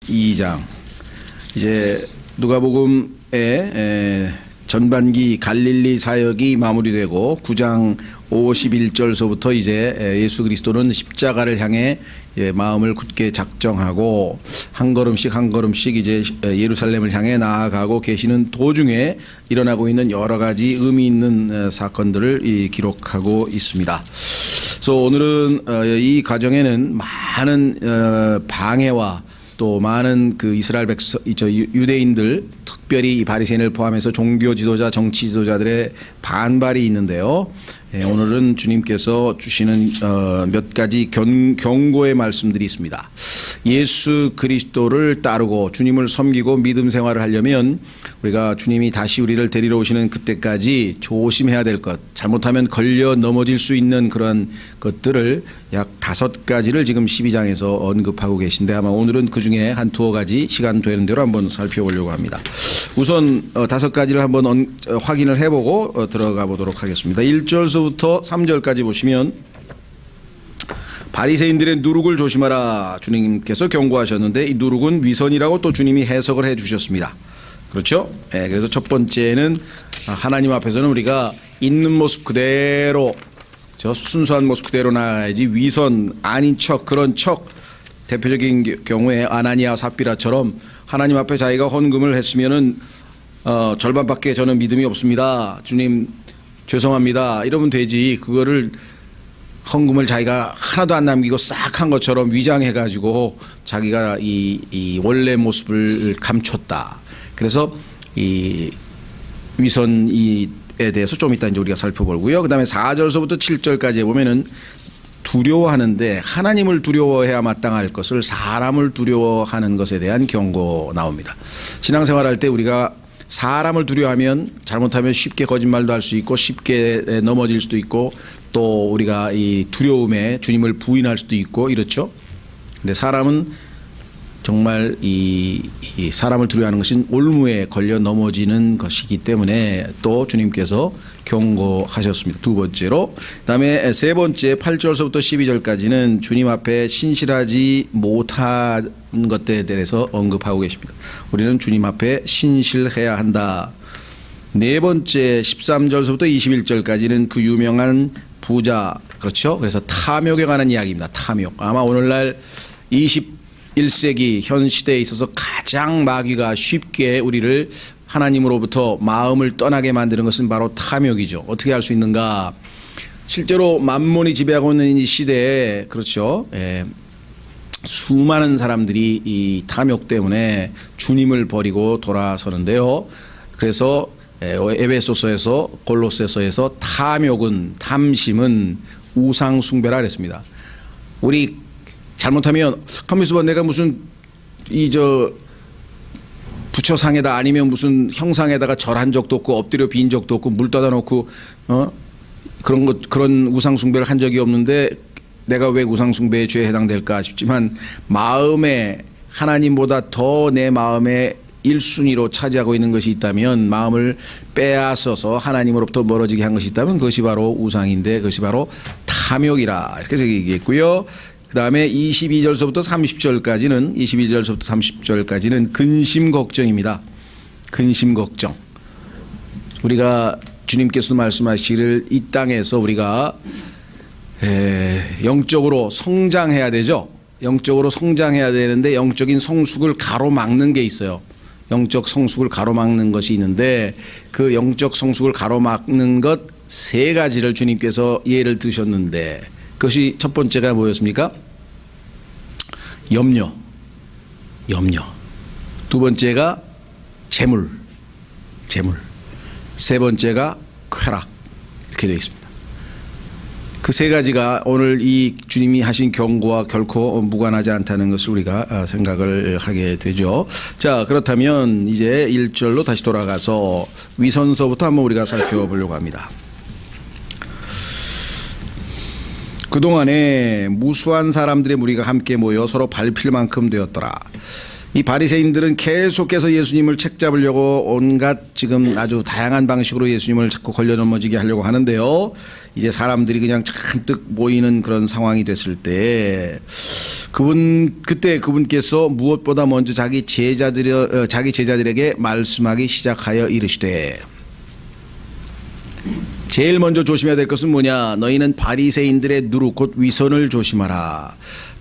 2장 이제 누가복음의 전반기 갈릴리 사역이 마무리되고 9장 51절서부터 이제 예수 그리스도는 십자가를 향해 마음을 굳게 작정하고 한 걸음씩 이제 예루살렘을 향해 나아가고 계시는 도중에 일어나고 있는 여러 가지 의미 있는 사건들을 기록하고 있습니다. 그래서 오늘은 이 과정에는 많은 방해와 또 많은 그 이스라엘 백성, 유대인들, 특별히 이 바리새인을 포함해서 종교 지도자, 정치 지도자들의 반발이 있는데요. 오늘은 주님께서 주시는 몇 가지 경고의 말씀들이 있습니다. 예수 그리스도를 따르고 주님을 섬기고 믿음 생활을 하려면 우리가 주님이 다시 우리를 데리러 오시는 그때까지 조심해야 될 것, 잘못하면 걸려 넘어질 수 있는 그런 것들을 약 5가지를 지금 12장에서 언급하고 계신데 아마 오늘은 그중에 한 2가지 시간 되는 대로 한번 살펴보려고 합니다. 우선 5가지를 한번 확인을 해보고 들어가 보도록 하겠습니다. 1절서부터 3절까지 보시면 바리새인들의 누룩을 조심하라 주님께서 경고하셨는데 이 누룩은 위선이라고 또 주님이 해석을 해 주셨습니다. 그렇죠? 그래서 첫 번째는 하나님 앞에서는 우리가 있는 모습 그대로 순수한 모습 그대로 나아야지 위선 아닌 척 그런 척 대표적인 경우에 아나니아 삽비라처럼 하나님 앞에 자기가 헌금을 했으면은 절반밖에 저는 믿음이 없습니다. 주님 죄송합니다. 이러면 되지. 그거를 헌금을 자기가 하나도 안 남기고 싹 한 것처럼 위장해가지고 자기가 이 원래 모습을 감췄다. 그래서 이 위선에 대해서 좀 이따 이제 우리가 살펴보고요. 그 다음에 4절서부터 7절까지 보면은 두려워하는데 하나님을 두려워해야 마땅할 것을 사람을 두려워하는 것에 대한 경고 나옵니다. 신앙생활할 때 우리가 사람을 두려워하면 잘못하면 쉽게 거짓말도 할 수 있고 쉽게 넘어질 수도 있고 또 우리가 이 두려움에 주님을 부인할 수도 있고 이렇죠. 근데 사람은 정말 이 사람을 두려워하는 것은 올무에 걸려 넘어지는 것이기 때문에 또 주님께서 경고하셨습니다. 2번째로. 그다음에 3번째 8절서부터 12절까지는 주님 앞에 신실하지 못한 것들에 대해서 언급하고 계십니다. 우리는 주님 앞에 신실해야 한다. 4번째 13절서부터 21절까지는 그 유명한 부자, 그렇죠? 그래서 탐욕에 관한 이야기입니다. 탐욕. 아마 오늘날 21세기 현 시대에 있어서 가장 마귀가 쉽게 우리를 하나님으로부터 마음을 떠나게 만드는 것은 바로 탐욕이죠. 어떻게 할 수 있는가? 실제로 만몬이 지배하고 있는 이 시대에 그렇죠. 수많은 사람들이 이 탐욕 때문에 주님을 버리고 돌아서는데요. 그래서 에베소서에서 골로새서에서 탐심은 우상 숭배라 그랬습니다. 우리 잘못하면 가만있어 봐. 내가 무슨 부처상에다 아니면 무슨 형상에다가 절한 적도 없고 엎드려 빈 적도 없고 물 떠다 놓고 그런 우상 숭배를 한 적이 없는데 내가 왜 우상 숭배의 죄에 해당될까 싶지만 마음에 하나님보다 더 내 마음에 1순위로 차지하고 있는 것이 있다면 마음을 빼앗아서 하나님으로부터 멀어지게 한 것이 있다면 그것이 바로 우상인데 그것이 바로 탐욕이라 이렇게 얘기했고요. 그 다음에 22절서부터 30절까지는 근심 걱정입니다. 근심 걱정. 우리가 주님께서 말씀하시기를 이 땅에서 우리가 영적으로 성장해야 되죠. 영적으로 성장해야 되는데 영적인 성숙을 가로막는 게 있어요. 영적 성숙을 가로막는 것이 있는데 그 영적 성숙을 가로막는 것 3가지를 주님께서 예를 드셨는데 그것이 첫 번째가 뭐였습니까? 염려. 2번째가 재물. 3번째가 쾌락. 이렇게 되어 있습니다. 그 3가지가 오늘 이 주님이 하신 경고와 결코 무관하지 않다는 것을 우리가 생각을 하게 되죠. 자, 그렇다면 이제 1절로 다시 돌아가서 위선서부터 한번 우리가 살펴보려고 합니다. 그동안에 무수한 사람들의 무리가 함께 모여 서로 밟힐 만큼 되었더라. 이 바리새인들은 계속해서 예수님을 책잡으려고 온갖 지금 아주 다양한 방식으로 예수님을 자꾸 걸려 넘어지게 하려고 하는데요. 이제 사람들이 그냥 잔뜩 모이는 그런 상황이 됐을 때 그때 그분께서 무엇보다 먼저 자기 제자들에게 말씀하기 시작하여 이르시되, 제일 먼저 조심해야 될 것은 뭐냐? 너희는 바리새인들의 누룩 곧 위선을 조심하라.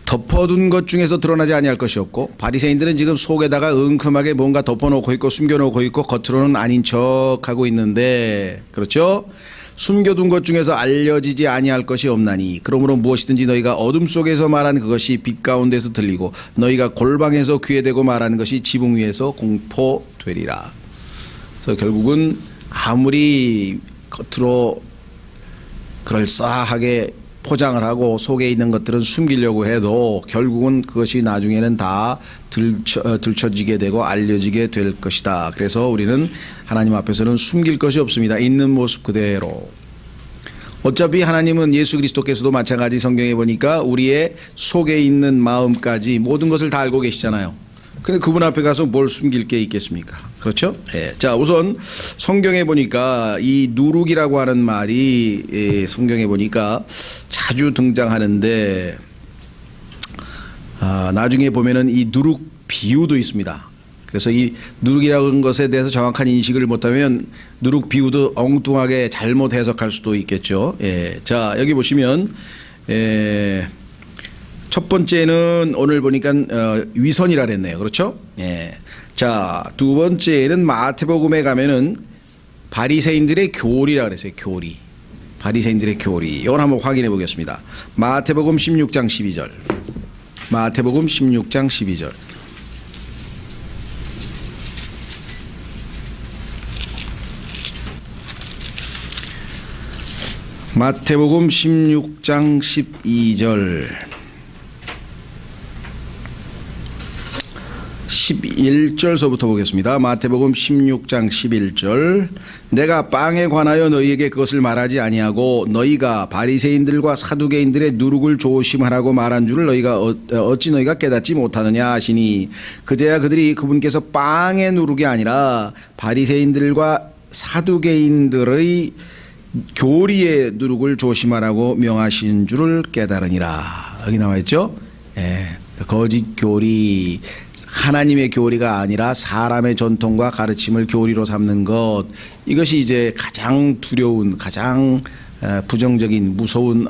덮어둔 것 중에서 드러나지 아니할 것이 없고, 바리새인들은 지금 속에다가 은큼하게 뭔가 덮어놓고 있고 숨겨놓고 있고 겉으로는 아닌 척하고 있는데, 그렇죠? 숨겨둔 것 중에서 알려지지 아니할 것이 없나니, 그러므로 무엇이든지 너희가 어둠 속에서 말하는 그것이 빛 가운데서 들리고, 너희가 골방에서 귀에 대고 말하는 것이 지붕 위에서 공포되리라. 그래서 결국은 아무리 겉으로 그럴싸하게 포장을 하고 속에 있는 것들은 숨기려고 해도 결국은 그것이 나중에는 다 들춰지게 되고 알려지게 될 것이다. 그래서 우리는 하나님 앞에서는 숨길 것이 없습니다. 있는 모습 그대로. 어차피 하나님은 예수 그리스도께서도 마찬가지 성경에 보니까 우리의 속에 있는 마음까지 모든 것을 다 알고 계시잖아요. 근데 그분 앞에 가서 뭘 숨길 게 있겠습니까? 그렇죠? 예. 자, 우선 성경에 보니까 이 누룩이라고 하는 말이 성경에 보니까 자주 등장하는데, 나중에 보면은 이 누룩 비유도 있습니다. 그래서 이 누룩이라는 것에 대해서 정확한 인식을 못하면 누룩 비유도 엉뚱하게 잘못 해석할 수도 있겠죠. 예. 자, 여기 보시면 첫 번째는 오늘 보니까 위선이라 그랬네요. 그렇죠? 예. 자, 두 번째는 마태복음에 가면은 바리새인들의 교리라 그랬어요. 교리. 바리새인들의 교리. 이걸 한번 확인해 보겠습니다. 마태복음 16장 12절. 마태복음 16장 12절. 마태복음 16장 12절. 11절서부터 보겠습니다. 마태복음 16장 11절. 내가 빵에 관하여 너희에게 그것을 말하지 아니하고 너희가 바리새인들과 사두개인들의 누룩을 조심하라고 말한 줄을 너희가 어찌 너희가 깨닫지 못하느냐 하시니, 그제야 그들이 그분께서 빵의 누룩이 아니라 바리새인들과 사두개인들의 교리의 누룩을 조심하라고 명하신 줄을 깨달으니라. 여기 나와 있죠? 예. 거짓 교리, 하나님의 교리가 아니라 사람의 전통과 가르침을 교리로 삼는 것, 이것이 이제 가장 두려운, 가장 부정적인, 무서운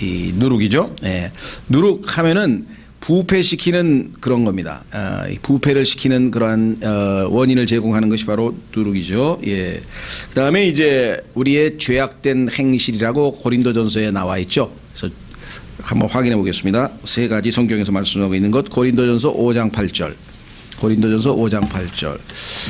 이 누룩이죠. 예. 누룩하면은 부패시키는 그런 겁니다. 부패를 시키는 그러한 원인을 제공하는 것이 바로 누룩이죠. 예. 그다음에 이제 우리의 죄악된 행실이라고 고린도전서에 나와 있죠. 그래서 한번 확인해 보겠습니다. 세 가지 성경에서 말씀하고 있는 것. 고린도전서 5장 8절. 고린도전서 5장 8절.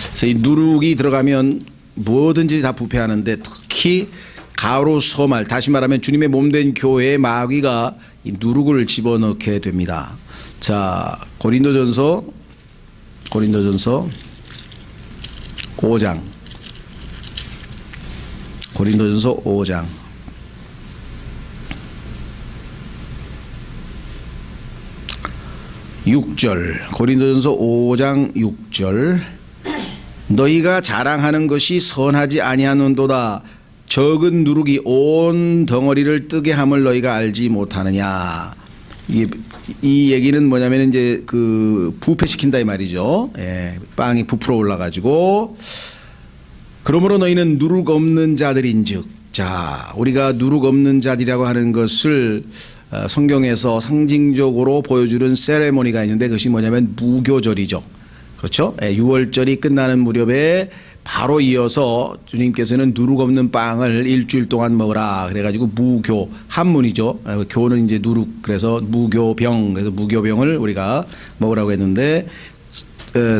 그래서 이 누룩이 들어가면 뭐든지 다 부패하는데, 특히 가로 서말, 다시 말하면 주님의 몸된 교회의 마귀가 이 누룩을 집어넣게 됩니다. 자, 고린도전서 5장. 고린도전서 5장. 6절. 고린도전서 5장 6절. 너희가 자랑하는 것이 선하지 아니하는도다. 적은 누룩이 온 덩어리를 뜨게 함을 너희가 알지 못하느냐. 이 얘기는 뭐냐면 이제 그 부패시킨다 이 말이죠. 예, 빵이 부풀어 올라가지고. 그러므로 너희는 누룩 없는 자들인즉. 자, 우리가 누룩 없는 자들이라고 하는 것을 성경에서 상징적으로 보여주는 세레모니가 있는데, 그것이 뭐냐면 무교절이죠. 그렇죠? 6월절이 끝나는 무렵에 바로 이어서 주님께서는 누룩 없는 빵을 일주일 동안 먹으라 그래가지고 무교, 한문이죠. 교는 이제 누룩, 그래서 무교병, 그래서 무교병을 우리가 먹으라고 했는데,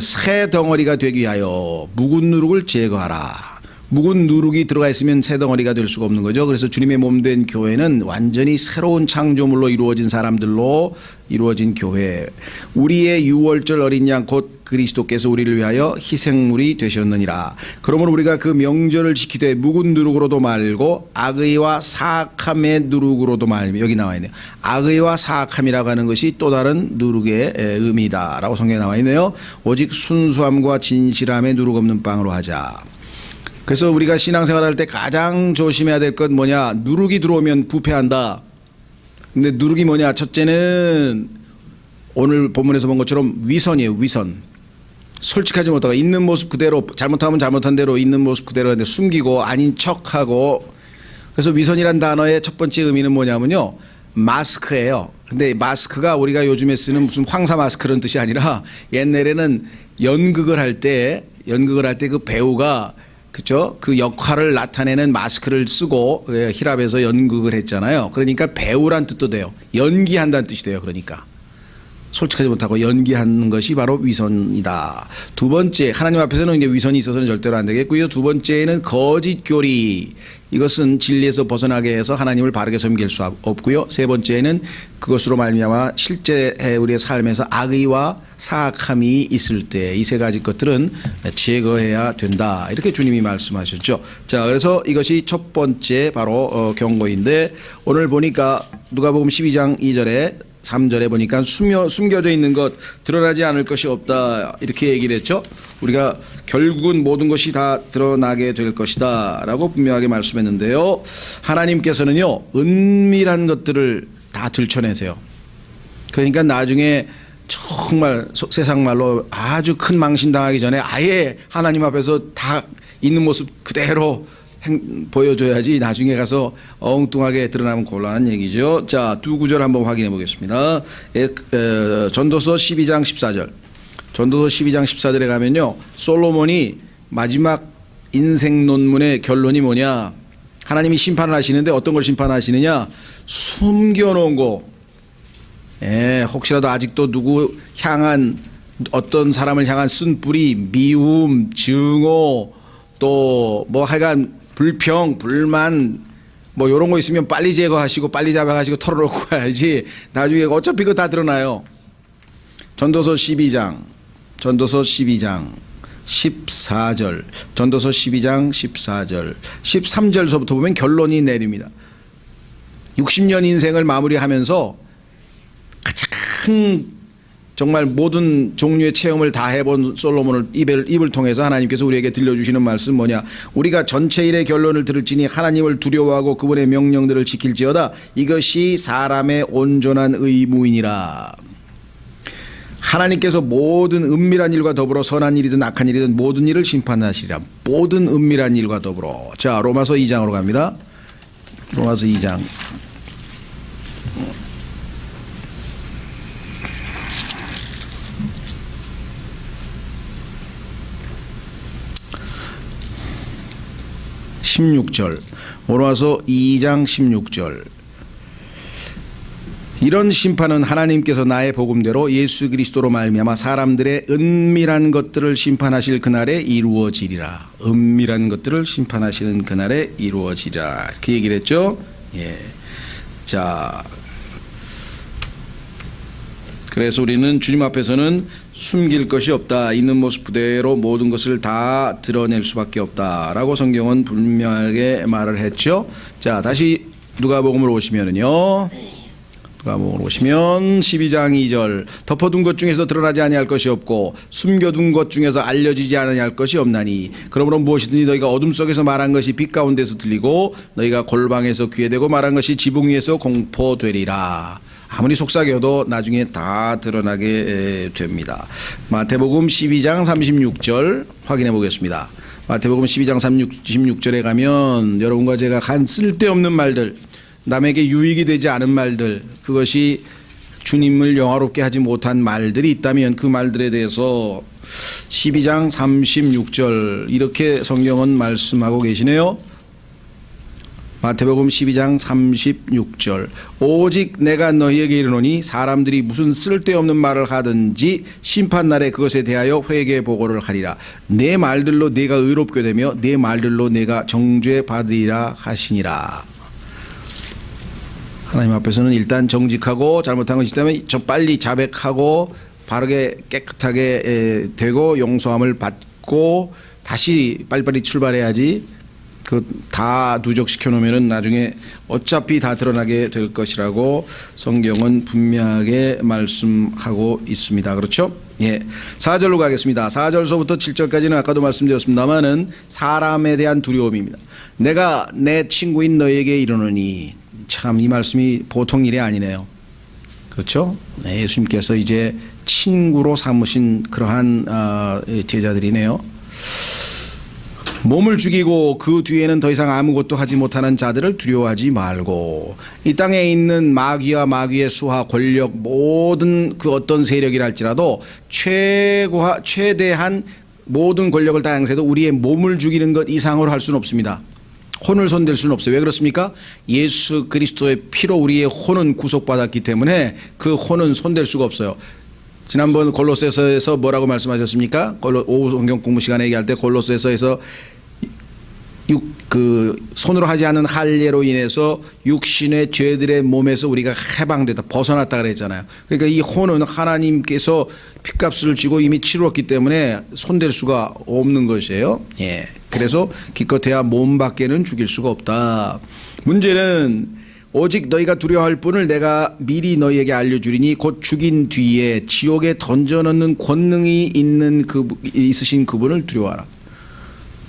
새 덩어리가 되기 위하여 묵은 누룩을 제거하라. 묵은 누룩이 들어가 있으면 새 덩어리가 될 수가 없는 거죠. 그래서 주님의 몸된 교회는 완전히 새로운 창조물로 이루어진 사람들로 이루어진 교회. 우리의 유월절 어린 양 곧 그리스도께서 우리를 위하여 희생물이 되셨느니라. 그러므로 우리가 그 명절을 지키되 묵은 누룩으로도 말고 악의와 사악함의 누룩으로도 말며, 여기 나와 있네요. 악의와 사악함이라고 하는 것이 또 다른 누룩의 의미다라고 성경에 나와 있네요. 오직 순수함과 진실함의 누룩 없는 빵으로 하자. 그래서 우리가 신앙생활할 때 가장 조심해야 될 것 뭐냐? 누룩이 들어오면 부패한다. 근데 누룩이 뭐냐? 첫째는 오늘 본문에서 본 것처럼 위선이에요. 위선. 솔직하지 못하고 있는 모습 그대로, 잘못하면 잘못한 대로 있는 모습 그대로 숨기고 아닌 척하고. 그래서 위선이란 단어의 첫 번째 의미는 뭐냐면요, 마스크예요. 근데 마스크가 우리가 요즘에 쓰는 무슨 황사 마스크 그런 뜻이 아니라 옛날에는 연극을 할 때 그 배우가, 그죠, 그 역할을 나타내는 마스크를 쓰고 히랍에서 연극을 했잖아요. 그러니까 배우란 뜻도 돼요. 연기한다는 뜻이 돼요. 그러니까 솔직하지 못하고 연기하는 것이 바로 위선이다. 두 번째, 하나님 앞에서는 이제 위선이 있어서는 절대로 안 되겠고요. 두 번째는 거짓 교리. 이것은 진리에서 벗어나게 해서 하나님을 바르게 섬길 수 없고요. 세 번째는 그것으로 말미암아 실제 우리의 삶에서 악의와 사악함이 있을 때 이 세 가지 것들은 제거해야 된다. 이렇게 주님이 말씀하셨죠. 자, 그래서 이것이 첫 번째 바로 경고인데, 오늘 보니까 누가복음 12장 2절에 3절에 보니까 숨겨져 있는 것, 드러나지 않을 것이 없다, 이렇게 얘기를 했죠. 우리가 결국은 모든 것이 다 드러나게 될 것이다 라고 분명하게 말씀했는데요. 하나님께서는요, 은밀한 것들을 다 들춰내세요. 그러니까 나중에 정말 세상 말로 아주 큰 망신 당하기 전에 아예 하나님 앞에서 다 있는 모습 그대로 보여줘야지 나중에 가서 엉뚱하게 드러나면 곤란한 얘기죠. 자, 두 구절 한번 확인해 보겠습니다. 전도서 12장 14절. 전도서 12장 14절에 가면요, 솔로몬이 마지막 인생 논문의 결론이 뭐냐, 하나님이 심판을 하시는데 어떤 걸 심판하시느냐, 숨겨놓은 거. 혹시라도 아직도 누구 향한, 어떤 사람을 향한 쓴 뿌리, 미움, 증오, 또 뭐 하여간 불평, 불만, 뭐 이런 거 있으면 빨리 제거하시고 빨리 잡아가시고 털어놓고 가야지 나중에 어차피 그거 다 드러나요. 전도서 12장 14절, 전도서 12장 14절, 13절서부터 보면 결론이 내립니다. 60년 인생을 마무리하면서 가장 정말 모든 종류의 체험을 다 해본 솔로몬을 입을 통해서 하나님께서 우리에게 들려주시는 말씀 뭐냐, 우리가 전체 일의 결론을 들을지니 하나님을 두려워하고 그분의 명령들을 지킬지어다. 이것이 사람의 온전한 의무이니라. 하나님께서 모든 은밀한 일과 더불어 선한 일이든 악한 일이든 모든 일을 심판하시리라. 모든 은밀한 일과 더불어. 자, 로마서 2장으로 갑니다. 로마서 2장. 로마서 2장 16절. 이런 심판은 하나님께서 나의 복음대로 예수 그리스도로 말미암아 사람들의 은밀한 것들을 심판하실 그날에 이루어지리라. 은밀한 것들을 심판하시는 그날에 이루어지리라. 그 얘기를 했죠. 예. 자, 그래서 우리는 주님 앞에서는 숨길 것이 없다. 있는 모습 그대로 모든 것을 다 드러낼 수밖에 없다라고 성경은 분명하게 말을 했죠. 자, 다시 누가복음으로 오시면은요. 누가복음으로 오시면 12장 2절. 덮어둔 것 중에서 드러나지 아니할 것이 없고 숨겨둔 것 중에서 알려지지 아니할 것이 없나니 그러므로 무엇이든지 너희가 어둠 속에서 말한 것이 빛 가운데서 들리고 너희가 골방에서 귀에 대고 말한 것이 지붕 위에서 공포되리라. 아무리 속삭여도 나중에 다 드러나게 됩니다. 마태복음 12장 36절 확인해 보겠습니다. 마태복음 12장 36절에 가면 여러분과 제가 한 쓸데없는 말들, 남에게 유익이 되지 않은 말들, 그것이 주님을 영화롭게 하지 못한 말들이 있다면 그 말들에 대해서 12장 36절 이렇게 성경은 말씀하고 계시네요. 마태복음 12장 36절. 오직 내가 너희에게 이르노니 사람들이 무슨 쓸데없는 말을 하든지 심판날에 그것에 대하여 회개 보고를 하리라. 내 말들로 내가 의롭게 되며 내 말들로 내가 정죄 받으리라 하시니라. 하나님 앞에서는 일단 정직하고 잘못한 것이 있다면 저 빨리 자백하고 바르게 깨끗하게 되고 용서함을 받고 다시 빨리빨리 출발해야지. 그 다 누적시켜 놓으면은 나중에 어차피 다 드러나게 될 것이라고 성경은 분명하게 말씀하고 있습니다. 그렇죠? 예. 4절로 가겠습니다. 4절서부터 7절까지는 아까도 말씀드렸습니다만은 사람에 대한 두려움입니다. 내가 내 친구인 너에게 이르노니, 참 이 말씀이 보통 일이 아니네요. 그렇죠? 네, 예수님께서 이제 친구로 삼으신 그러한 제자들이네요. 몸을 죽이고 그 뒤에는 더 이상 아무것도 하지 못하는 자들을 두려워하지 말고 이 땅에 있는 마귀와 마귀의 수하 권력 모든 그 어떤 세력이라 할지라도 최대한 모든 권력을 다 행사해도 우리의 몸을 죽이는 것 이상으로 할 수는 없습니다. 혼을 손댈 수는 없어요. 왜 그렇습니까? 예수 그리스도의 피로 우리의 혼은 구속받았기 때문에 그 혼은 손댈 수가 없어요. 지난번 골로새서에서 뭐라고 말씀하셨습니까? 오후 성경 공부 시간에 얘기할 때 골로새서에서 손으로 하지 않은 할례로 인해서 육신의 죄들의 몸에서 우리가 해방되다 벗어났다 그랬잖아요. 그러니까 이 혼은 하나님께서 핏값을 지고 이미 치루었기 때문에 손댈 수가 없는 것이에요. 예. 그래서 기껏해야 몸 밖에는 죽일 수가 없다. 문제는 오직 너희가 두려워할 분을 내가 미리 너희에게 알려주리니 곧 죽인 뒤에 지옥에 던져넣는 권능이 있으신 그분을 두려워하라.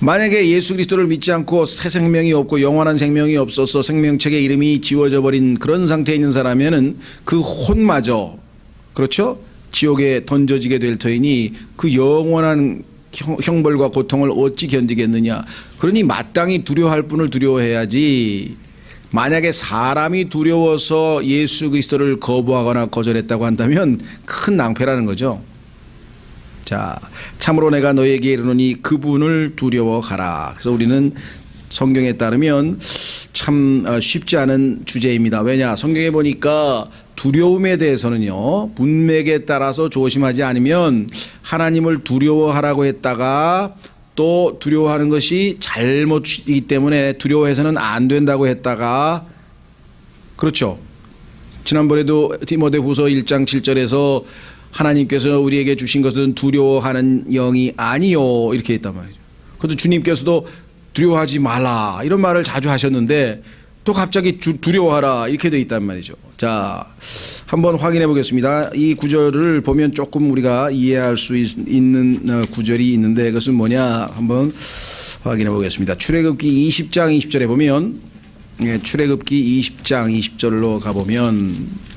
만약에 예수 그리스도를 믿지 않고 새 생명이 없고 영원한 생명이 없어서 생명책의 이름이 지워져 버린 그런 상태에 있는 사람이면은 그 혼마저 그렇죠? 지옥에 던져지게 될 터이니 그 영원한 형벌과 고통을 어찌 견디겠느냐. 그러니 마땅히 두려워할 분을 두려워해야지. 만약에 사람이 두려워서 예수 그리스도를 거부하거나 거절했다고 한다면 큰 낭패라는 거죠. 자, 참으로 내가 너에게 이르노니 그분을 두려워하라. 그래서 우리는 성경에 따르면 참 쉽지 않은 주제입니다. 왜냐? 성경에 보니까 두려움에 대해서는요, 문맥에 따라서 조심하지 않으면 하나님을 두려워하라고 했다가 또 두려워하는 것이 잘못이기 때문에 두려워해서는 안 된다고 했다가 그렇죠. 지난번에도 디모데후서 1장 7절에서 하나님께서 우리에게 주신 것은 두려워하는 영이 아니요 이렇게 했단 말이죠. 그런데 주님께서도 두려워하지 말라 이런 말을 자주 하셨는데 또 갑자기 두려워하라 이렇게 돼 있단 말이죠. 자, 한번 확인해 보겠습니다. 이 구절을 보면 조금 우리가 이해할 수 있는 구절이 있는데 그것은 뭐냐 한번 확인해 보겠습니다. 출애굽기 20장 20절에 보면 출애굽기 20장 20절로 가보면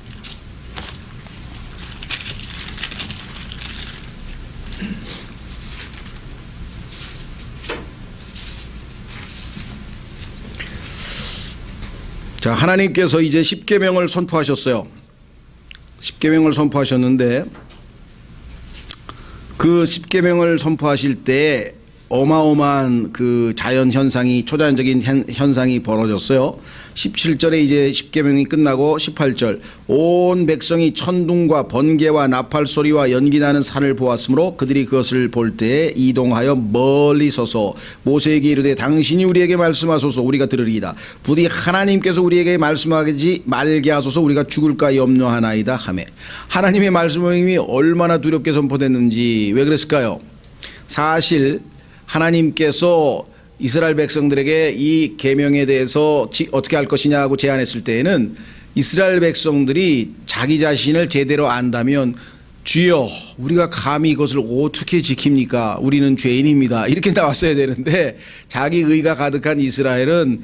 자, 하나님께서 이제 십계명을 선포하셨어요. 십계명을 선포하셨는데 그 십계명을 선포하실 때 어마어마한 그 자연 현상이 초자연적인 현상이 벌어졌어요. 17절에 이제 십계명이 끝나고 18절 온 백성이 천둥과 번개와 나팔 소리와 연기 나는 산을 보았으므로 그들이 그것을 볼 때에 이동하여 멀리 서서 모세에게 이르되 당신이 우리에게 말씀하소서 우리가 들으리이다. 부디 하나님께서 우리에게 말씀하지 말게 하소서 우리가 죽을까 염려하나이다 하매. 하나님의 말씀이 얼마나 두렵게 선포됐는지 왜 그랬을까요? 사실 하나님께서 이스라엘 백성들에게 이 계명에 대해서 어떻게 할 것이냐고 제안했을 때에는 이스라엘 백성들이 자기 자신을 제대로 안다면 주여 우리가 감히 이것을 어떻게 지킵니까? 우리는 죄인입니다. 이렇게 나왔어야 되는데 자기 의가 가득한 이스라엘은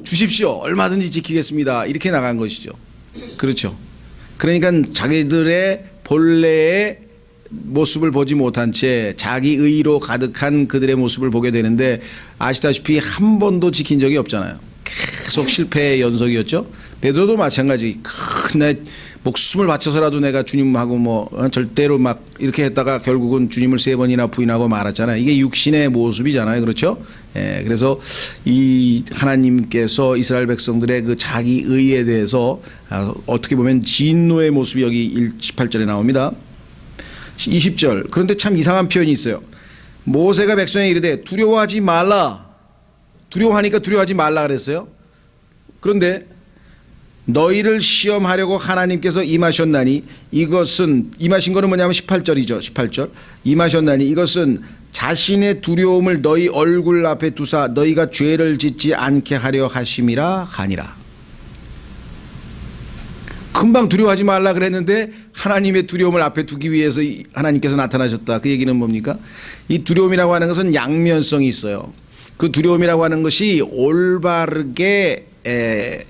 주십시오. 얼마든지 지키겠습니다. 이렇게 나간 것이죠. 그렇죠. 그러니까 자기들의 본래의 모습을 보지 못한 채 자기 의로 가득한 그들의 모습을 보게 되는데 아시다시피 한 번도 지킨 적이 없잖아요. 계속 실패의 연속이었죠. 베드로도 마찬가지. 내 목숨을 바쳐서라도 내가 주님하고 절대로 막 이렇게 했다가 결국은 주님을 3번이나 부인하고 말았잖아요. 이게 육신의 모습이잖아요. 그렇죠? 예, 그래서 이 하나님께서 이스라엘 백성들의 그 자기 의에 대해서 어떻게 보면 진노의 모습이 여기 18절에 나옵니다. 20절. 그런데 참 이상한 표현이 있어요. 모세가 백성에게 이르되 두려워하지 말라. 두려워하니까 두려워하지 말라 그랬어요. 그런데 너희를 시험하려고 하나님께서 임하셨나니 이것은 임하신 거는 뭐냐면 18절이죠. 18절. 임하셨나니 이것은 자신의 두려움을 너희 얼굴 앞에 두사 너희가 죄를 짓지 않게 하려 하심이라 하니라. 금방 두려워하지 말라 그랬는데 하나님의 두려움을 앞에 두기 위해서 하나님께서 나타나셨다. 그 얘기는 뭡니까? 이 두려움이라고 하는 것은 양면성이 있어요. 그 두려움이라고 하는 것이 올바르게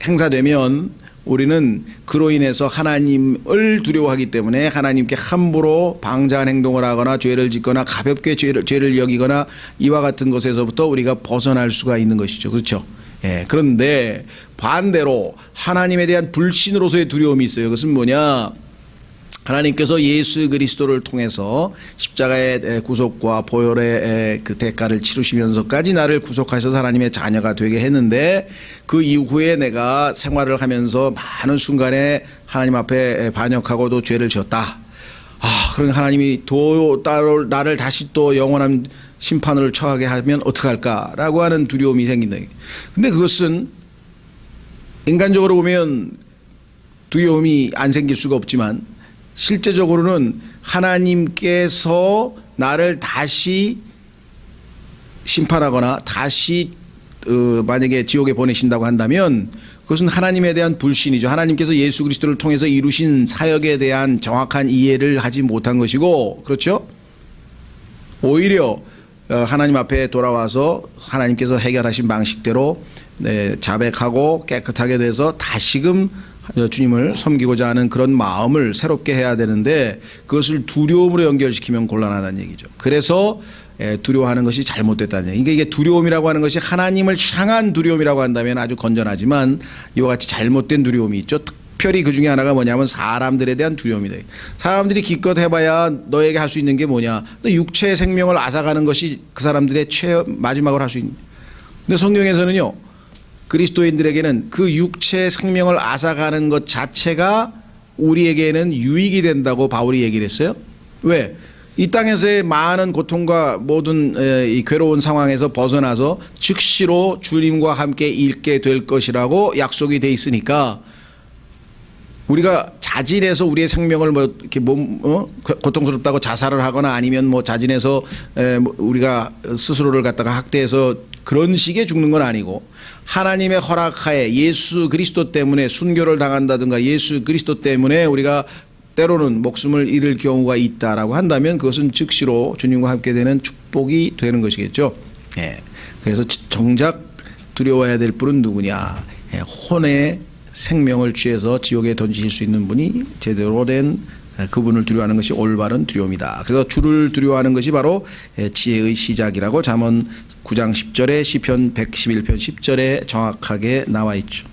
행사되면 우리는 그로 인해서 하나님을 두려워하기 때문에 하나님께 함부로 방자한 행동을 하거나 죄를 짓거나 가볍게 죄를 여기거나 이와 같은 것에서부터 우리가 벗어날 수가 있는 것이죠. 그렇죠? 예, 그런데 반대로 하나님에 대한 불신으로서의 두려움이 있어요. 그것은 뭐냐? 하나님께서 예수 그리스도를 통해서 십자가의 구속과 보혈의 그 대가를 치르시면서까지 나를 구속하셔서 하나님의 자녀가 되게 했는데, 그 이후에 내가 생활을 하면서 많은 순간에 하나님 앞에 반역하고도 죄를 지었다. 그러니까 하나님이 나를 다시 또 영원한 심판을 처하게 하면 어떡할까라고 하는 두려움이 생긴다. 근데 그것은 인간적으로 보면 두려움이 안 생길 수가 없지만, 실제적으로는 하나님께서 나를 다시 심판하거나 다시 만약에 지옥에 보내신다고 한다면 그것은 하나님에 대한 불신이죠. 하나님께서 예수 그리스도를 통해서 이루신 사역에 대한 정확한 이해를 하지 못한 것이고, 그렇죠? 오히려 하나님 앞에 돌아와서 하나님께서 해결하신 방식대로 자백하고 깨끗하게 돼서 다시금 주님을 섬기고자 하는 그런 마음을 새롭게 해야 되는데, 그것을 두려움으로 연결시키면 곤란하다는 얘기죠. 그래서 두려워하는 것이 잘못됐다는 얘기. 이게 두려움이라고 하는 것이 하나님을 향한 두려움이라고 한다면 아주 건전하지만, 이와 같이 잘못된 두려움이 있죠. 특별히 그 중에 하나가 뭐냐면 사람들에 대한 두려움이다. 사람들이 기껏 해봐야 너에게 할 수 있는 게 뭐냐? 너 육체의 생명을 앗아가는 것이 그 사람들의 마지막으로 할 수 있는. 근데 성경에서는요, 그리스도인들에게는 그 육체의 생명을 앗아가는 것 자체가 우리에게는 유익이 된다고 바울이 얘기를 했어요. 왜? 이 땅에서의 많은 고통과 모든 이 괴로운 상황에서 벗어나서 즉시로 주님과 함께 있게 될 것이라고 약속이 돼 있으니까, 우리가 자진해서 우리의 생명을 이렇게 고통스럽다고 자살을 하거나 아니면 자진해서 우리가 스스로를 갖다가 학대해서 그런 식의 죽는 건 아니고, 하나님의 허락하에 예수 그리스도 때문에 순교를 당한다든가 예수 그리스도 때문에 우리가 때로는 목숨을 잃을 경우가 있다라고 한다면 그것은 즉시로 주님과 함께 되는 축복이 되는 것이겠죠. 예. 그래서 정작 두려워해야 될 분은 누구냐? 혼의 생명을 취해서 지옥에 던지실 수 있는 분이 제대로 된 그분을 두려워하는 것이 올바른 두려움이다. 그래서 주를 두려워하는 것이 바로 지혜의 시작이라고 잠언 9장 10절에 시편 111편 10절에 정확하게 나와 있죠.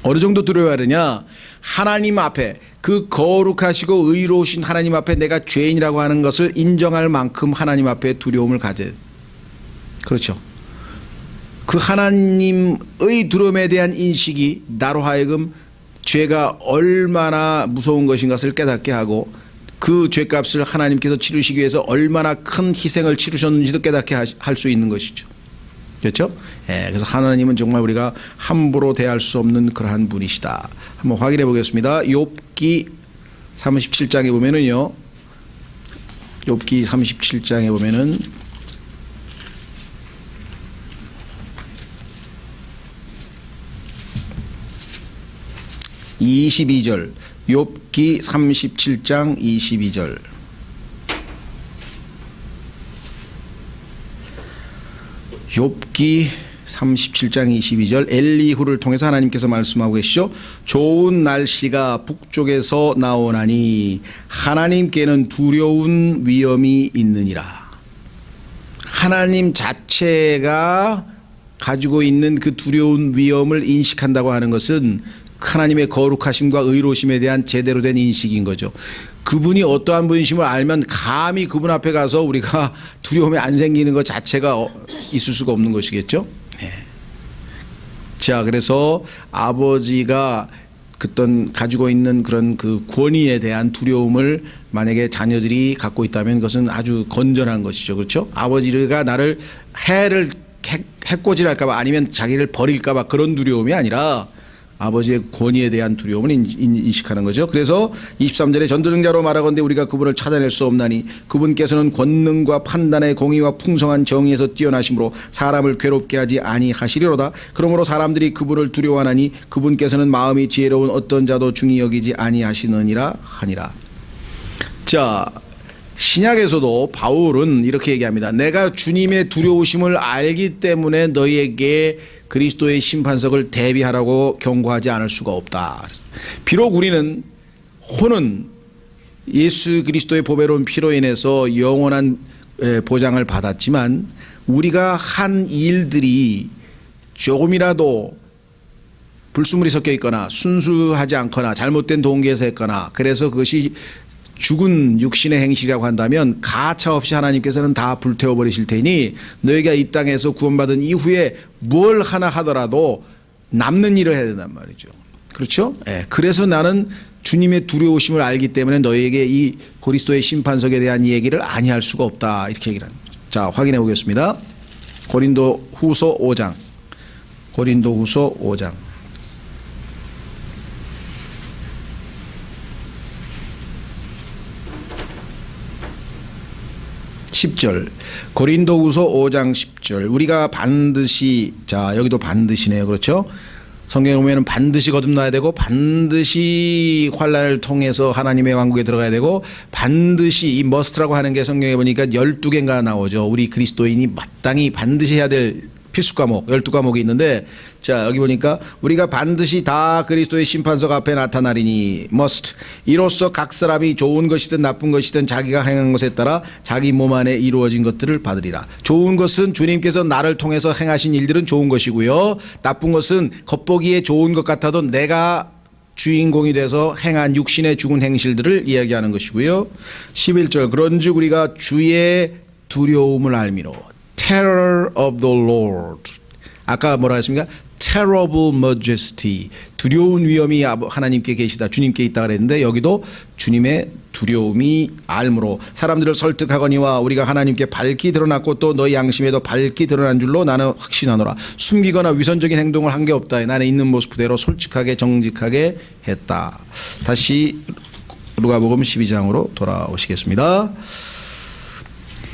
어느 정도 두려워하느냐? 하나님 앞에, 그 거룩하시고 의로우신 하나님 앞에 내가 죄인이라고 하는 것을 인정할 만큼 하나님 앞에 두려움을 가져. 그렇죠. 그 하나님의 두려움에 대한 인식이 나로 하여금 죄가 얼마나 무서운 것인 것을 깨닫게 하고, 그 죄값을 하나님께서 치르시기 위해서 얼마나 큰 희생을 치르셨는지도 깨닫게 할 수 있는 것이죠. 그렇죠? 그래서 하나님은 정말 우리가 함부로 대할 수 없는 그러한 분이시다. 한번 확인해 보겠습니다. 욥기 37장에 보면은요, 욥기 37장에 보면은 22절, 욥기 37장 22절. 욥기 37장 22절, 엘리후를 통해서 하나님께서 말씀하고 계시죠. 좋은 날씨가 북쪽에서 나오나니 하나님께는 두려운 위엄이 있느니라. 하나님 자체가 가지고 있는 그 두려운 위엄을 인식한다고 하는 것은 하나님의 거룩하심과 의로우심에 대한 제대로 된 인식인 거죠. 그분이 어떠한 분이심을 알면 감히 그분 앞에 가서 우리가 두려움이 안 생기는 것 자체가 있을 수가 없는 것이겠죠. 자, 그래서 아버지가 그떤 가지고 있는 그런 그 권위에 대한 두려움을 만약에 자녀들이 갖고 있다면 그것은 아주 건전한 것이죠. 그렇죠? 아버지가 나를 해코지할까 봐 아니면 자기를 버릴까 봐 그런 두려움이 아니라 아버지의 권위에 대한 두려움을 인식하는 거죠. 그래서 23절에 전도증자로 말하건대 우리가 그분을 찾아낼 수 없나니 그분께서는 권능과 판단의 공의와 풍성한 정의에서 뛰어나심으로 사람을 괴롭게 하지 아니하시리로다. 그러므로 사람들이 그분을 두려워하나니 그분께서는 마음이 지혜로운 어떤 자도 중히 여기지 아니하시느니라 하니라. 자, 신약에서도 바울은 이렇게 얘기합니다. 내가 주님의 두려우심을 알기 때문에 너희에게 그리스도의 심판석을 대비하라고 경고하지 않을 수가 없다. 비록 우리는 혼은 예수 그리스도의 보배로운 피로 인해서 영원한 보장을 받았지만 우리가 한 일들이 조금이라도 불순물이 섞여 있거나 순수하지 않거나 잘못된 동기에서 했거나 그래서 그것이 죽은 육신의 행실이라고 한다면 가차없이 하나님께서는 다 불태워버리실 테니 너희가 이 땅에서 구원받은 이후에 뭘 하나 하더라도 남는 일을 해야 된단 말이죠. 그렇죠? 그래서 나는 주님의 두려우심을 알기 때문에 너희에게 이 그리스도의 심판석에 대한 얘기를 아니할 수가 없다. 이렇게 얘기를 합니다. 자, 확인해 보겠습니다. 고린도후서 5장. 고린도후서 5장. 10절. 고린도후서 5장 10절. 우리가 반드시, 자, 여기도 반드시네요. 그렇죠? 성경에 보면은 반드시 거듭나야 되고 반드시 환난을 통해서 하나님의 왕국에 들어가야 되고 반드시 이 머스트라고 하는 게 성경에 보니까 12개인가 나오죠. 우리 그리스도인이 마땅히 반드시 해야 될 필수 과목 12과목이 있는데 자 여기 보니까 우리가 반드시 다 그리스도의 심판석 앞에 나타나리니 must 이로써 각 사람이 좋은 것이든 나쁜 것이든 자기가 행한 것에 따라 자기 몸 안에 이루어진 것들을 받으리라. 좋은 것은 주님께서 나를 통해서 행하신 일들은 좋은 것이고요. 나쁜 것은 겉보기에 좋은 것 같아도 내가 주인공이 돼서 행한 육신의 죽은 행실들을 이야기하는 것이고요. 11절 그런즉 우리가 주의 두려움을 알미로 Terror of the Lord. 아까 뭐라 했습니까? Terrible majesty. 두려운 위엄이 하나님께 계시다. 주님께 있다 그랬는데 여기도 주님의 두려움이 알므로 사람들을 설득하거니와 우리가 하나님께 밝히 드러났고 또 너희 양심에도 밝히 드러난 줄로 나는 확신하노라. 숨기거나 위선적인 행동을 한 게 없다. 나는 있는 모습 그대로 솔직하게 정직하게 했다. 다시 누가복음 12장으로 돌아오시겠습니다.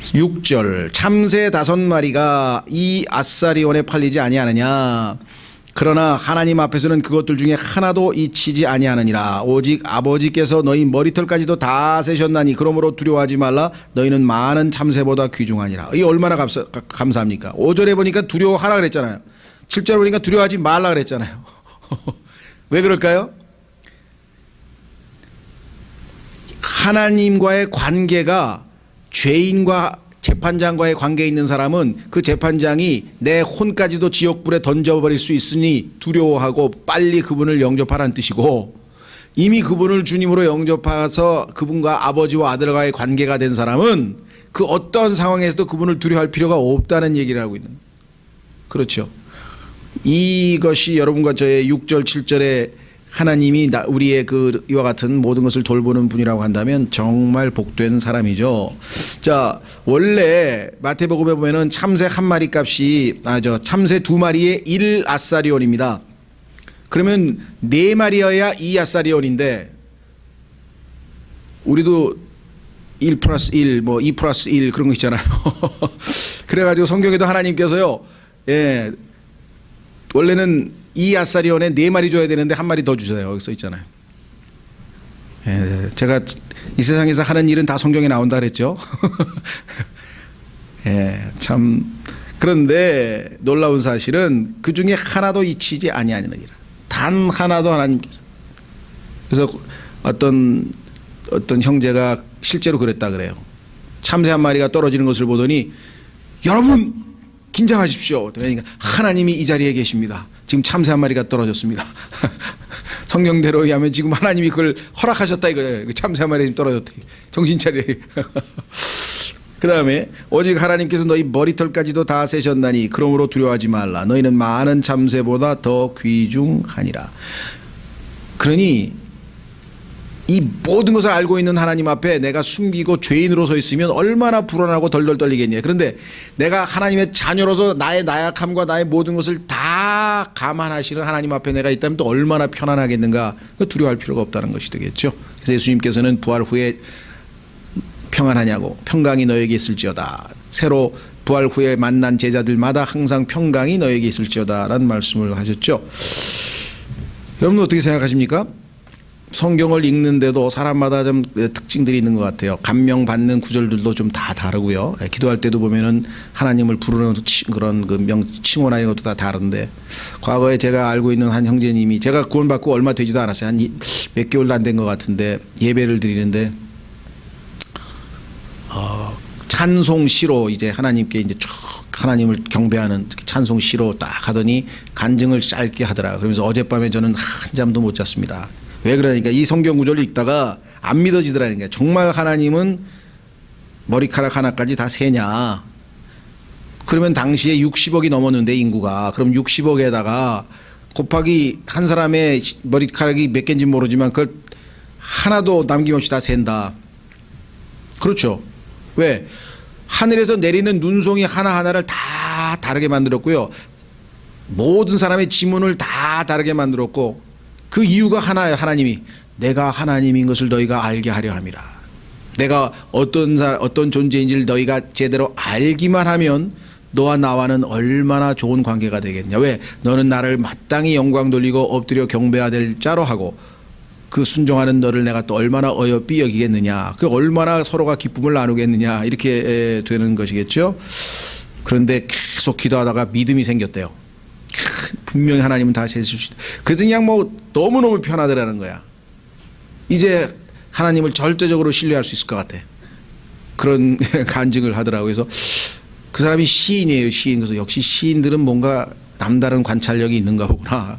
6절 참새 5마리가 이 아사리온에 팔리지 아니하느냐. 그러나 하나님 앞에서는 그것들 중에 하나도 잊히지 아니하느니라. 오직 아버지께서 너희 머리털까지도 다 세셨나니 그러므로 두려워하지 말라. 너희는 많은 참새보다 귀중하니라. 이게 얼마나 감사합니까? 5절에 보니까 두려워하라 그랬잖아요. 7절에 보니까 두려워하지 말라 그랬잖아요. 왜 그럴까요? 하나님과의 관계가 죄인과 재판장과의 관계에 있는 사람은 그 재판장이 내 혼까지도 지옥불에 던져버릴 수 있으니 두려워하고 빨리 그분을 영접하라는 뜻이고 이미 그분을 주님으로 영접해서 그분과 아버지와 아들과의 관계가 된 사람은 그 어떤 상황에서도 그분을 두려워할 필요가 없다는 얘기를 하고 있는 거예요. 그렇죠. 이것이 여러분과 저의 6절 7절에 하나님이 우리의 그 이와 같은 모든 것을 돌보는 분이라고 한다면 정말 복된 사람이죠. 자, 원래 마태복음에 보면은 참새 한 마리 값이 참새 2마리에 1아사리온입니다. 그러면 4마리여야 2아사리온인데 우리도 1 플러스 1, 뭐 2 플러스 1 그런 거 있잖아요. 그래가지고 성경에도 하나님께서요, 예, 원래는 이 아사리온에 4마리 줘야 되는데 1마리 더 주세요. 여기 써 있잖아요. 예, 제가 이 세상에서 하는 일은 다 성경에 나온다 그랬죠. 예, 참 그런데 놀라운 사실은 그 중에 하나도 잊히지 아니하느니라. 단 하나도 하나님께서. 그래서 어떤 형제가 실제로 그랬다 그래요. 참새 1마리가 떨어지는 것을 보더니 여러분 긴장하십시오. 그러니까 하나님이 이 자리에 계십니다. 지금 참새 1마리가 떨어졌습니다. 성경대로 의하면 지금 하나님이 그걸 허락하셨다 이거예요. 참새 1마리 떨어졌다. 정신 차려. 그 다음에 오직 하나님께서 너희 머리털까지도 다 세셨나니 그러므로 두려워하지 말라. 너희는 많은 참새보다 더 귀중하니라. 그러니 이 모든 것을 알고 있는 하나님 앞에 내가 숨기고 죄인으로 서 있으면 얼마나 불안하고 덜덜 떨리겠냐. 그런데 내가 하나님의 자녀로서 나의 나약함과 나의 모든 것을 다 감안하시는 하나님 앞에 내가 있다면 또 얼마나 편안하겠는가. 두려워할 필요가 없다는 것이 되겠죠. 그래서 예수님께서는 부활 후에 평안하냐고 평강이 너에게 있을지어다. 새로 부활 후에 만난 제자들마다 항상 평강이 너에게 있을지어다 라는 말씀을 하셨죠. 여러분 어떻게 생각하십니까? 성경을 읽는데도 사람마다 좀 특징들이 있는 것 같아요. 감명받는 구절들도 좀 다 다르고요. 기도할 때도 보면은 하나님을 부르는 그런 그 칭호나 이런 것도 다 다른데, 과거에 제가 알고 있는 한 형제님이, 제가 구원받고 얼마 되지도 않았어요. 한 몇 개월도 안 된 것 같은데 예배를 드리는데 찬송시로 이제 하나님께 이제 쭉 하나님을 경배하는 찬송시로 딱 하더니 간증을 짧게 하더라. 그러면서 어젯밤에 저는 한잠도 못 잤습니다. 왜 그러니까 이 성경 구절을 읽다가 안 믿어지더라는 거예요. 정말 하나님은 머리카락 하나까지 다 세냐? 그러면 당시에 60억이 넘었는데 인구가, 그럼 60억에다가 곱하기 한 사람의 머리카락이 몇 개인지 모르지만 그걸 하나도 남김없이 다 센다. 그렇죠. 왜? 하늘에서 내리는 눈송이 하나하나를 다 다르게 만들었고요. 모든 사람의 지문을 다 다르게 만들었고, 그 이유가 하나예요. 하나님이 내가 하나님인 것을 너희가 알게 하려 함이라. 내가 어떤 존재인지를 너희가 제대로 알기만 하면 너와 나와는 얼마나 좋은 관계가 되겠냐. 왜? 너는 나를 마땅히 영광 돌리고 엎드려 경배해야 될 자로 하고 그 순종하는 너를 내가 또 얼마나 어여삐 여기겠느냐. 그 얼마나 서로가 기쁨을 나누겠느냐. 이렇게 되는 것이겠죠. 그런데 계속 기도하다가 믿음이 생겼대요. 분명히 하나님은 다 세실 수 있다. 그래서 그냥 뭐 너무너무 편하더라는 거야. 이제 하나님을 절대적으로 신뢰할 수 있을 것 같아. 그런 간증을 하더라고요. 그래서 그 사람이 시인이에요. 시인. 그래서 역시 시인들은 뭔가 남다른 관찰력이 있는가 보구나.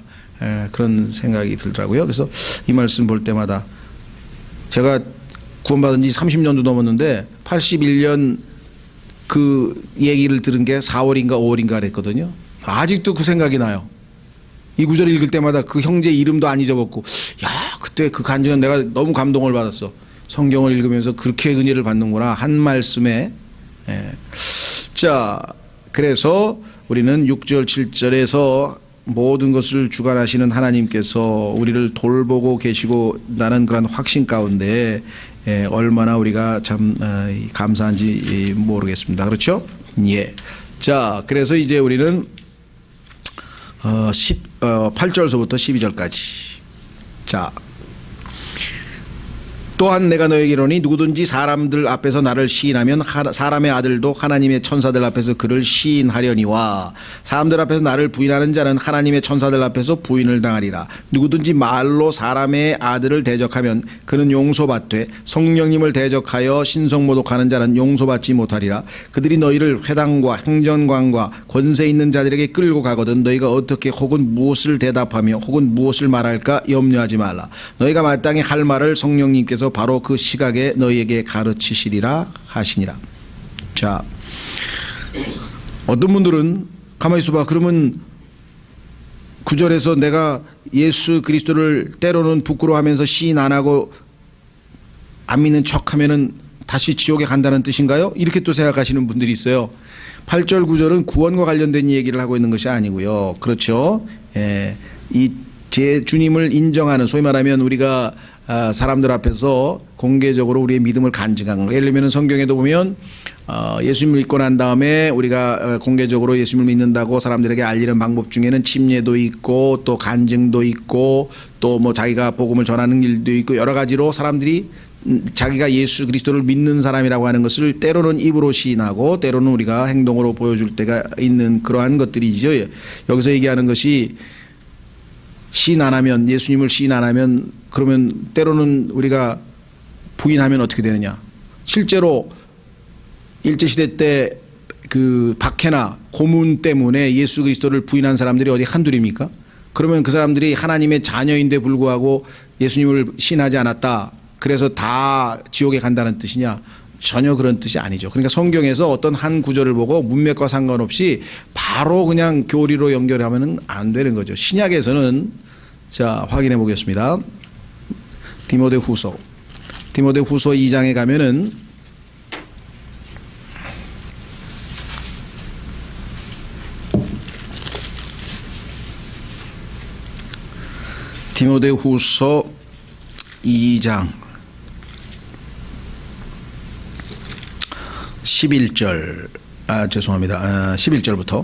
그런 생각이 들더라고요. 그래서 이 말씀 볼 때마다, 제가 구원받은 지 30년도 넘었는데 81년 그 얘기를 들은 게 4월인가 5월인가 그랬거든요. 아직도 그 생각이 나요. 이 구절을 읽을 때마다 그 형제 이름도 안 잊어먹고, 야, 그때 그 간증은 내가 너무 감동을 받았어. 성경을 읽으면서 그렇게 은혜를 받는구나 한 말씀에. 자, 그래서 우리는 6절 7절에서 모든 것을 주관하시는 하나님께서 우리를 돌보고 계시고 나는 그런 확신 가운데 얼마나 우리가 참 감사한지 모르겠습니다. 그렇죠? 예. 자, 그래서 이제 우리는 8절서부터 12절까지. 자, 또한 내가 너에게 이르노니 누구든지 사람들 앞에서 나를 시인하면 사람의 아들도 하나님의 천사들 앞에서 그를 시인하려니와 사람들 앞에서 나를 부인하는 자는 하나님의 천사들 앞에서 부인을 당하리라. 누구든지 말로 사람의 아들을 대적하면 그는 용서받되 성령님을 대적하여 신성모독하는 자는 용서받지 못하리라. 그들이 너희를 회당과 행정관과 권세 있는 자들에게 끌고 가거든 너희가 어떻게 혹은 무엇을 대답하며 혹은 무엇을 말할까 염려하지 말라. 너희가 마땅히 할 말을 성령님께서 바로 그 시각에 너희에게 가르치시리라 하시니라. 자, 어떤 분들은 가만히 있어봐. 그러면 9절에서 내가 예수 그리스도를 때로는 부끄러워하면서 시인 안 하고 안 믿는 척하면은 다시 지옥에 간다는 뜻인가요? 이렇게 또 생각하시는 분들이 있어요. 8절 9절은 구원과 관련된 얘기를 하고 있는 것이 아니고요. 그렇죠. 이 제 주님을 인정하는, 소위 말하면 우리가 사람들 앞에서 공개적으로 우리의 믿음을 간증하는 거. 예를 들면 성경에도 보면 예수님을 믿고 난 다음에 우리가 공개적으로 예수님을 믿는다고 사람들에게 알리는 방법 중에는 침례도 있고 또 간증도 있고 또 뭐 자기가 복음을 전하는 일도 있고 여러 가지로 사람들이 자기가 예수 그리스도를 믿는 사람이라고 하는 것을 때로는 입으로 시인하고 때로는 우리가 행동으로 보여줄 때가 있는 그러한 것들이죠. 여기서 얘기하는 것이 시인 안 하면, 예수님을 시인 안 하면 그러면 때로는 우리가 부인하면 어떻게 되느냐. 실제로 일제시대 때 그 박해나 고문 때문에 예수 그리스도를 부인한 사람들이 어디 한둘입니까? 그러면 그 사람들이 하나님의 자녀인데 불구하고 예수님을 시인하지 않았다, 그래서 다 지옥에 간다는 뜻이냐? 전혀 그런 뜻이 아니죠. 그러니까 성경에서 어떤 한 구절을 보고 문맥과 상관없이 바로 그냥 교리로 연결하면 안 되는 거죠. 신약에서는 자, 확인해 보겠습니다. 디모데후서 2장에 가면은 디모데후서 2장 11절, 죄송합니다. 11절부터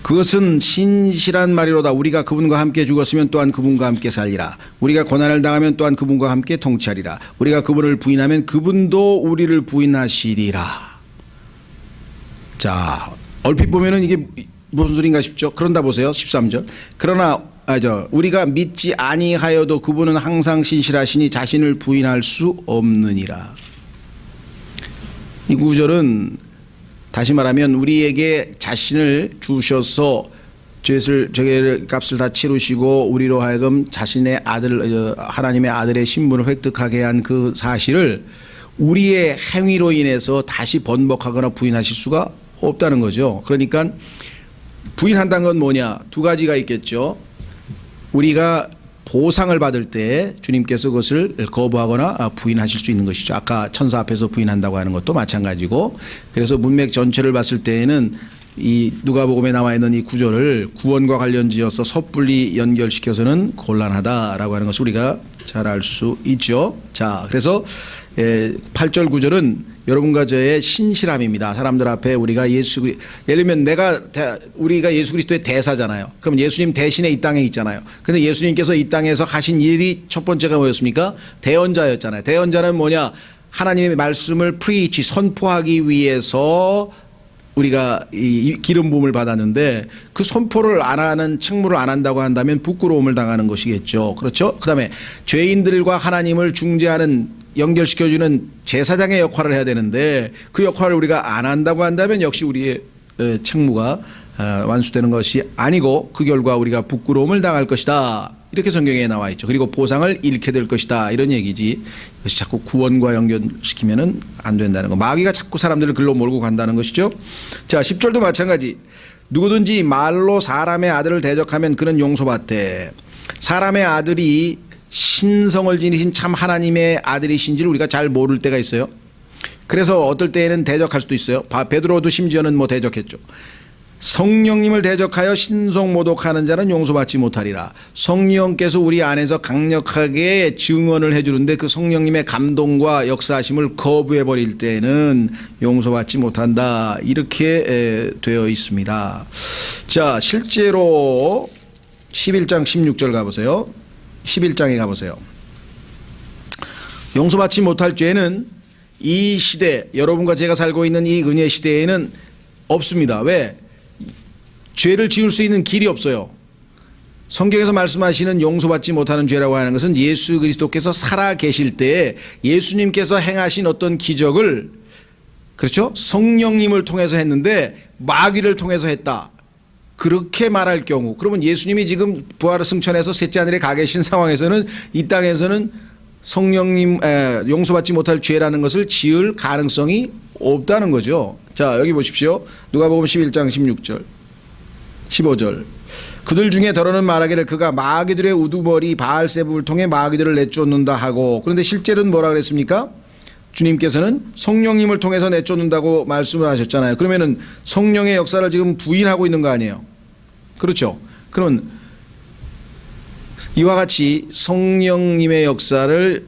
그것은 신실한 말이로다. 우리가 그분과 함께 죽었으면 또한 그분과 함께 살리라. 우리가 고난을 당하면 또한 그분과 함께 통치하리라. 우리가 그분을 부인하면 그분도 우리를 부인하시리라. 자, 얼핏 보면은 이게 무슨 소린가 싶죠. 그런다 보세요. 13절. 그러나 우리가 믿지 아니하여도 그분은 항상 신실하시니 자신을 부인할 수 없느니라. 이 구절은 다시 말하면 우리에게 자신을 주셔서 죄의 값을 다 치르시고 우리로 하여금 자신의 아들, 하나님의 아들의 신분을 획득하게 한 그 사실을 우리의 행위로 인해서 다시 번복하거나 부인하실 수가 없다는 거죠. 그러니까 부인한다는 건 뭐냐? 두 가지가 있겠죠. 우리가 보상을 받을 때 주님께서 그것을 거부하거나 부인하실 수 있는 것이죠. 아까 천사 앞에서 부인한다고 하는 것도 마찬가지고, 그래서 문맥 전체를 봤을 때에는 이 누가복음에 나와 있는 이 구절을 구원과 관련지어서 섣불리 연결시켜서는 곤란하다라고 하는 것을 우리가 잘 알 수 있죠. 자, 그래서 8절 9절은 여러분과 저의 신실함입니다. 사람들 앞에 우리가 예를 들면 우리가 예수 그리스도의 대사잖아요. 그럼 예수님 대신에 이 땅에 있잖아요. 근데 예수님께서 이 땅에서 하신 일이 첫 번째가 뭐였습니까? 대언자였잖아요. 대언자는 뭐냐? 하나님의 말씀을 프리치, 선포하기 위해서 우리가 이 기름 부음을 받았는데 그 선포를 안 하는, 책무를 안 한다고 한다면 부끄러움을 당하는 것이겠죠. 그렇죠? 그 다음에 죄인들과 하나님을 중재하는, 연결시켜주는 제사장의 역할을 해야 되는데 그 역할을 우리가 안 한다고 한다면 역시 우리의 책무가 완수되는 것이 아니고 그 결과 우리가 부끄러움을 당할 것이다. 이렇게 성경에 나와 있죠. 그리고 보상을 잃게 될 것이다. 이런 얘기지. 이것이 자꾸 구원과 연결시키면은 안 된다는 거. 마귀가 자꾸 사람들을 글로 몰고 간다는 것이죠. 자, 10절도 마찬가지. 누구든지 말로 사람의 아들을 대적하면 그는 용서받되. 사람의 아들이 신성을 지니신 참 하나님의 아들이신지를 우리가 잘 모를 때가 있어요. 그래서 어떨 때에는 대적할 수도 있어요. 베드로도 심지어는 대적했죠. 성령님을 대적하여 신성 모독하는 자는 용서받지 못하리라. 성령께서 우리 안에서 강력하게 증언을 해주는데 그 성령님의 감동과 역사하심을 거부해버릴 때는 용서받지 못한다. 이렇게 되어 있습니다. 자, 실제로 11장 16절 가보세요. 11장에 가보세요. 용서받지 못할 죄는 이 시대, 여러분과 제가 살고 있는 이 은혜 시대에는 없습니다. 왜? 죄를 지을 수 있는 길이 없어요. 성경에서 말씀하시는 용서받지 못하는 죄라고 하는 것은 예수 그리스도께서 살아 계실 때에 예수님께서 행하신 어떤 기적을, 그렇죠? 성령님을 통해서 했는데 마귀를 통해서 했다. 그렇게 말할 경우, 그러면 예수님이 지금 부활을 승천해서 셋째 하늘에 가 계신 상황에서는 이 땅에서는 성령님 용서받지 못할 죄라는 것을 지을 가능성이 없다는 거죠. 자, 여기 보십시오. 누가복음 11장 16절 15절. 그들 중에 더러는 말하기를 그가 마귀들의 우두머리 바알세불을 통해 마귀들을 내쫓는다 하고, 그런데 실제로는 뭐라 그랬습니까? 주님께서는 성령님을 통해서 내쫓는다고 말씀을 하셨잖아요. 그러면은 성령의 역사를 지금 부인하고 있는 거 아니에요? 그렇죠? 그러면 이와 같이 성령님의 역사를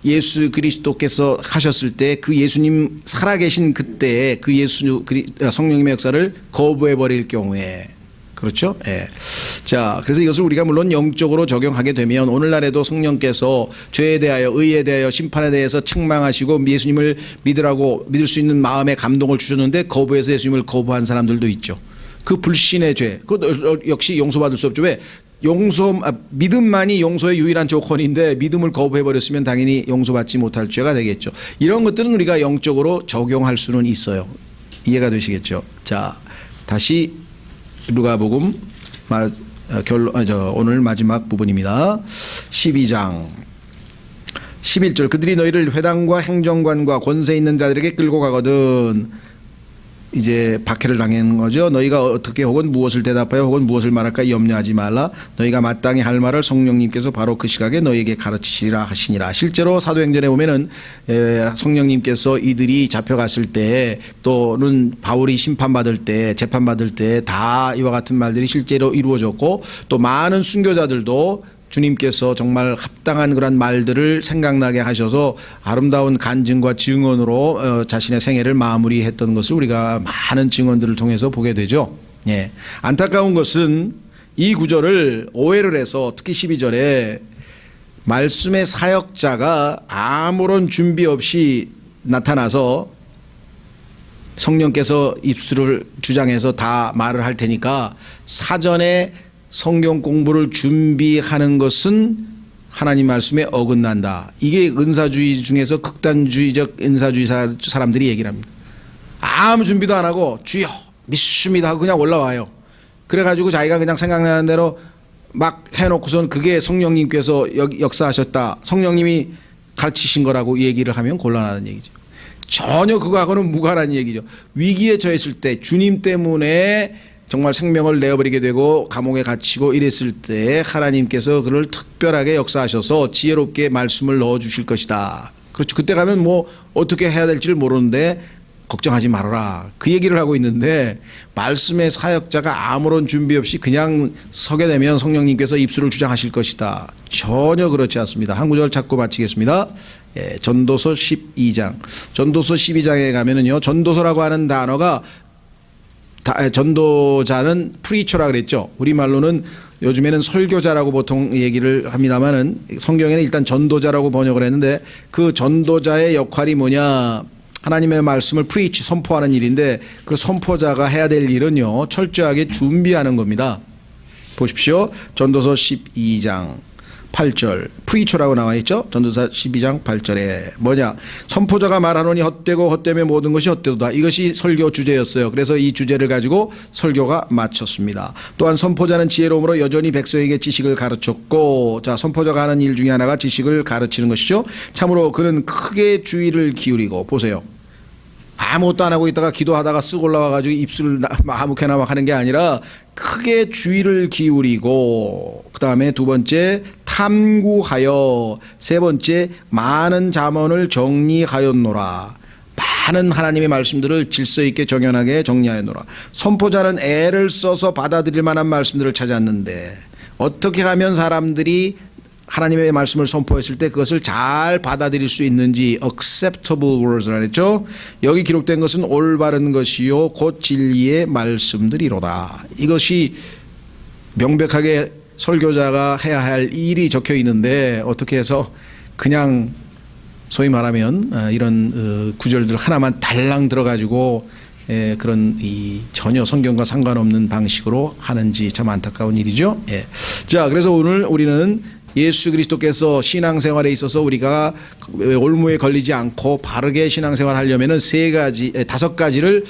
예수 그리스도께서 하셨을 때 그 예수님 살아계신 그때에 그 성령님의 역사를 거부해버릴 경우에, 그렇죠? 예. 자, 그래서 이것을 우리가 물론 영적으로 적용하게 되면 오늘날에도 성령께서 죄에 대하여, 의에 대하여, 심판에 대해서 책망하시고 예수님을 믿을 수 있는 마음의 감동을 주셨는데 거부해서 예수님을 거부한 사람들도 있죠. 그 불신의 죄, 그것 역시 용서받을 수 없죠. 왜? 믿음만이 용서의 유일한 조건인데 믿음을 거부해버렸으면 당연히 용서받지 못할 죄가 되겠죠. 이런 것들은 우리가 영적으로 적용할 수는 있어요. 이해가 되시겠죠? 자, 다시 누가복음 오늘 마지막 부분입니다. 12장 11절. 그들이 너희를 회당과 행정관과 권세 있는 자들에게 끌고 가거든. 이제 박해를 당한 거죠. 너희가 어떻게 혹은 무엇을 대답하여 혹은 무엇을 말할까 염려하지 말라. 너희가 마땅히 할 말을 성령님께서 바로 그 시각에 너희에게 가르치시리라 하시니라. 실제로 사도행전에 보면은 성령님께서 이들이 잡혀갔을 때, 또는 바울이 심판받을 때, 재판받을 때 다 이와 같은 말들이 실제로 이루어졌고, 또 많은 순교자들도 주님께서 정말 합당한 그런 말들을 생각나게 하셔서 아름다운 간증과 증언으로 자신의 생애를 마무리했던 것을 우리가 많은 증언들을 통해서 보게 되죠. 예. 안타까운 것은 이 구절을 오해를 해서 특히 12절에 말씀의 사역자가 아무런 준비 없이 나타나서 성령께서 입술을 주장해서 다 말을 할 테니까 사전에 성경 공부를 준비하는 것은 하나님 말씀에 어긋난다. 이게 은사주의 중에서 극단주의적 은사주의 사람들이 얘기를 합니다. 아무 준비도 안 하고 주여 믿습니다 하고 그냥 올라와요. 그래가지고 자기가 그냥 생각나는 대로 막 해놓고선 그게 성령님께서 역사하셨다, 성령님이 가르치신 거라고 얘기를 하면 곤란하다는 얘기죠. 전혀 그거하고는 무관한 얘기죠. 위기에 처했을 때 주님 때문에 정말 생명을 내어버리게 되고 감옥에 갇히고 이랬을 때 하나님께서 그를 특별하게 역사하셔서 지혜롭게 말씀을 넣어주실 것이다. 그렇죠. 그때 가면 뭐 어떻게 해야 될지를 모르는데 걱정하지 말아라, 그 얘기를 하고 있는데 말씀의 사역자가 아무런 준비 없이 그냥 서게 되면 성령님께서 입술을 주장하실 것이다. 전혀 그렇지 않습니다. 한 구절 찾고 마치겠습니다. 예, 전도서 12장. 전도서 12장에 가면은요, 전도서라고 하는 단어가 전도자는 프리처라 그랬죠. 우리말로는 요즘에는 설교자라고 보통 얘기를 합니다만은 성경에는 일단 전도자라고 번역을 했는데 그 전도자의 역할이 뭐냐? 하나님의 말씀을 프리치, 선포하는 일인데 그 선포자가 해야 될 일은요, 철저하게 준비하는 겁니다. 보십시오. 전도서 12장 8절 프리처라고 나와 있죠. 전도서 12장 8절에 뭐냐? 선포자가 말하노니 헛되고 헛되며 모든 것이 헛되도다. 이것이 설교 주제였어요. 그래서 이 주제를 가지고 설교가 마쳤습니다. 또한 선포자는 지혜로움으로 여전히 백성에게 지식을 가르쳤고, 자, 선포자가 하는 일 중에 하나가 지식을 가르치는 것이죠. 참으로 그는 크게 주의를 기울이고, 보세요. 아무것도 안 하고 있다가 기도하다가 쓱 올라와가지고 입술을 아무렇게나 막 하는 게 아니라 크게 주의를 기울이고, 그 다음에 두 번째 탐구하여, 세 번째 많은 잠언을 정리하였노라. 많은 하나님의 말씀들을 질서 있게 정연하게 정리하였노라. 선포자는 애를 써서 받아들일 만한 말씀들을 찾았는데 어떻게 하면 사람들이 하나님의 말씀을 선포했을 때 그것을 잘 받아들일 수 있는지, acceptable words라 했죠. 여기 기록된 것은 올바른 것이요 곧 진리의 말씀들이로다. 이것이 명백하게 설교자가 해야 할 일이 적혀 있는데 어떻게 해서 그냥 소위 말하면 이런 구절들 하나만 달랑 들어가지고 그런 이 전혀 성경과 상관없는 방식으로 하는지 참 안타까운 일이죠. 자, 그래서 오늘 우리는 예수 그리스도께서 신앙생활에 있어서 우리가 올무에 걸리지 않고 바르게 신앙생활 하려면은 다섯 가지를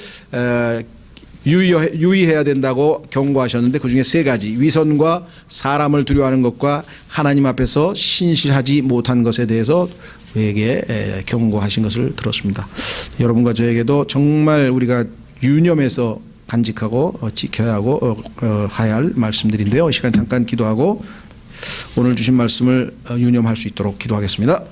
유의해야 된다고 경고하셨는데 그중에 세 가지, 위선과 사람을 두려워하는 것과 하나님 앞에서 신실하지 못한 것에 대해서 우리에게 경고하신 것을 들었습니다. 여러분과 저에게도 정말 우리가 유념해서 간직하고 지켜야 하고 해야 할 말씀들인데요. 이 시간 잠깐 기도하고 오늘 주신 말씀을 유념할 수 있도록 기도하겠습니다.